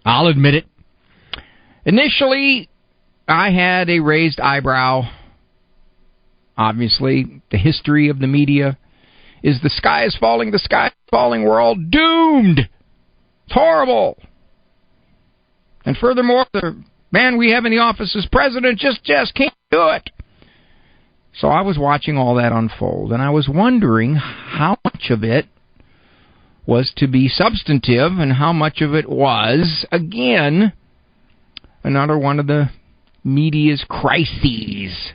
I'll admit it. Initially, I had a raised eyebrow. Obviously, the history of the media is the sky is falling, we're all doomed. It's horrible. And furthermore, the man we have in the office as president just can't do it. So I was watching all that unfold, and I was wondering how much of it was to be substantive and how much of it was, again, another one of the media's crises.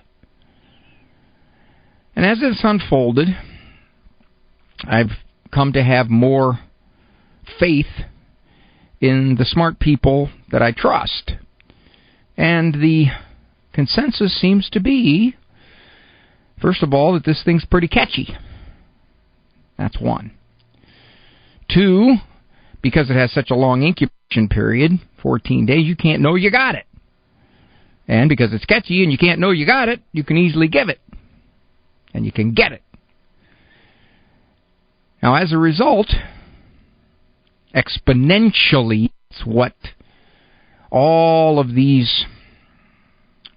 And as it's unfolded, I've come to have more faith in the smart people that I trust. And the consensus seems to be, first of all, that this thing's pretty catchy. That's one. Two, because it has such a long incubation period, 14 days, you can't know you got it. And because it's catchy and you can't know you got it, you can easily give it. And you can get it. Now, as a result, exponentially, it's what all of these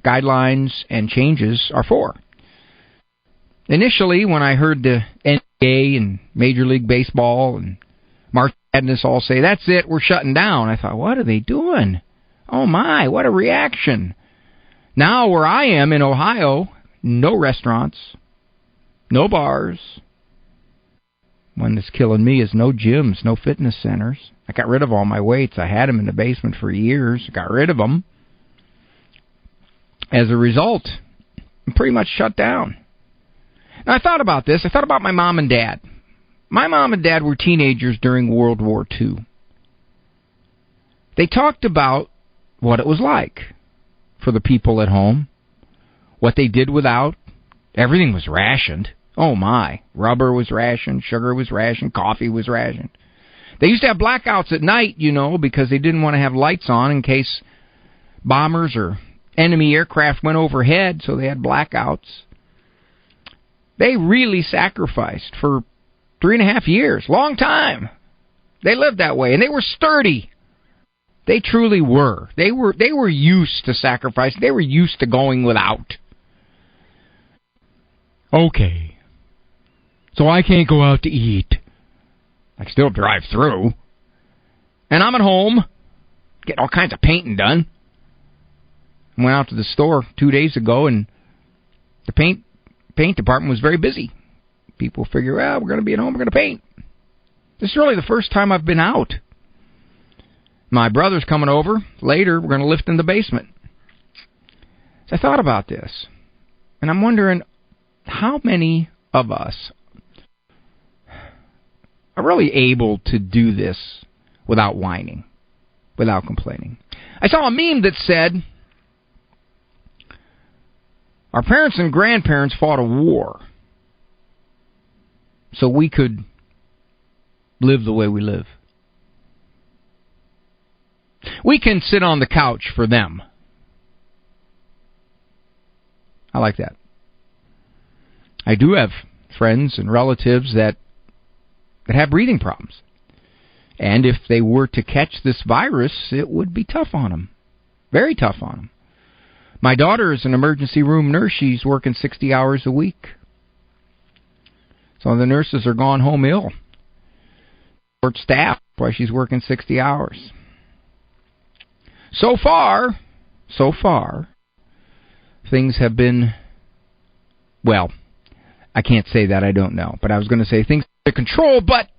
guidelines and changes are for. Initially, when I heard the NBA and Major League Baseball and March Madness all say, that's it, we're shutting down, I thought, what are they doing? Oh my, what a reaction. Now where I am in Ohio, no restaurants, no bars. One that's killing me is no gyms, no fitness centers. I got rid of all my weights. I had them in the basement for years. Got rid of them. As a result, I'm pretty much shut down. Now, I thought about this. I thought about my mom and dad. My mom and dad were teenagers during World War II. They talked about what it was like for the people at home, what they did without. Everything was rationed. Oh, my. Rubber was rationed, sugar was rationed, coffee was rationed. They used to have blackouts at night, you know, because they didn't want to have lights on in case bombers or enemy aircraft went overhead, so they had blackouts. They really sacrificed for 3.5 years. Long time. They lived that way, and they were sturdy. They truly were. They were used to sacrifice. They were used to going without. Okay. So I can't go out to eat. I can still drive through. And I'm at home, getting all kinds of painting done. I went out to the store 2 days ago, and the paint department was very busy. People figure, well, we're going to be at home, we're going to paint. This is really the first time I've been out. My brother's coming over. Later, we're going to lift in the basement. So I thought about this, and I'm wondering how many of us are really able to do this without whining, without complaining. I saw a meme that said, our parents and grandparents fought a war so we could live the way we live. We can sit on the couch for them. I like that. I do have friends and relatives that have breathing problems. And if they were to catch this virus, it would be tough on them. Very tough on them. My daughter is an emergency room nurse. She's working 60 hours a week. Some of the nurses are gone home ill. Short staff, why she's working 60 hours. So far, things have been, well, I can't say that, I don't know. But I was going to say things are under control, but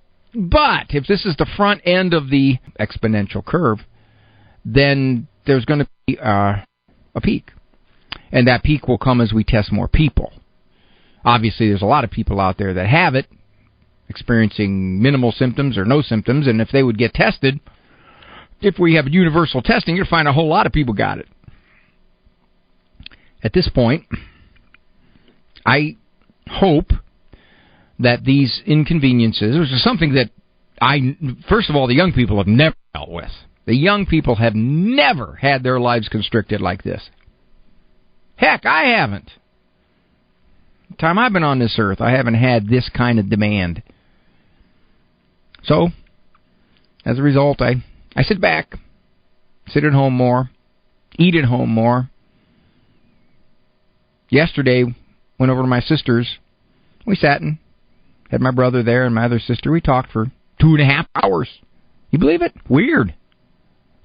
if this is the front end of the exponential curve, then there's going to be a peak. And that peak will come as we test more people. Obviously, there's a lot of people out there that have it, experiencing minimal symptoms or no symptoms, and if they would get tested, if we have universal testing, you'll find a whole lot of people got it. At this point, I hope that these inconveniences, which is something that first of all, the young people have never dealt with. The young people have never had their lives constricted like this. Heck, I haven't. The time I've been on this earth, I haven't had this kind of demand. So, as a result, I sit back sit at home more, eat at home more. Yesterday, went over to my sister's. We sat and had my brother there and my other sister. We talked for 2.5 hours. You believe it? Weird.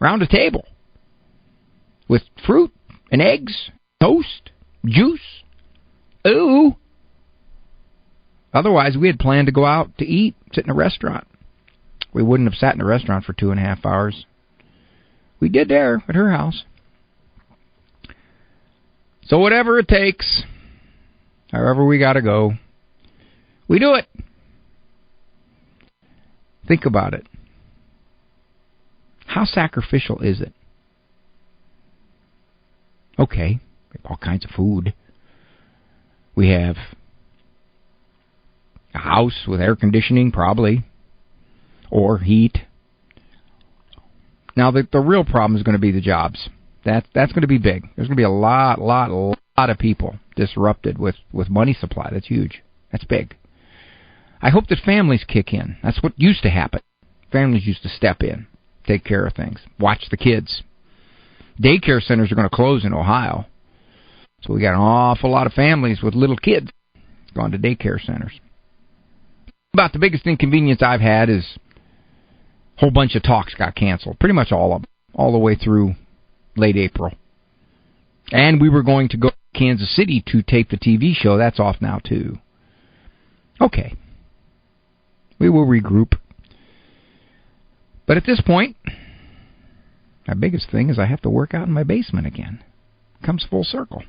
Around a table. With fruit and eggs, toast, juice. Ooh. Otherwise, we had planned to go out to eat, sit in a restaurant. We wouldn't have sat in a restaurant for 2.5 hours. We did there at her house. So whatever it takes, however we got to go, we do it. Think about it. How sacrificial is it? Okay, we have all kinds of food. We have a house with air conditioning, probably, or heat. Now, the real problem is going to be the jobs. That's going to be big. There's going to be a lot of people disrupted with money supply. That's huge. That's big. I hope that families kick in. That's what used to happen. Families used to step in, take care of things, watch the kids. Daycare centers are going to close in Ohio. So we got an awful lot of families with little kids going to daycare centers. About the biggest inconvenience I've had is a whole bunch of talks got canceled. Pretty much all of them, all the way through late April. And we were going to go to Kansas City to tape the TV show. That's off now, too. Okay. We will regroup. But at this point, my biggest thing is I have to work out in my basement again. Comes full circle.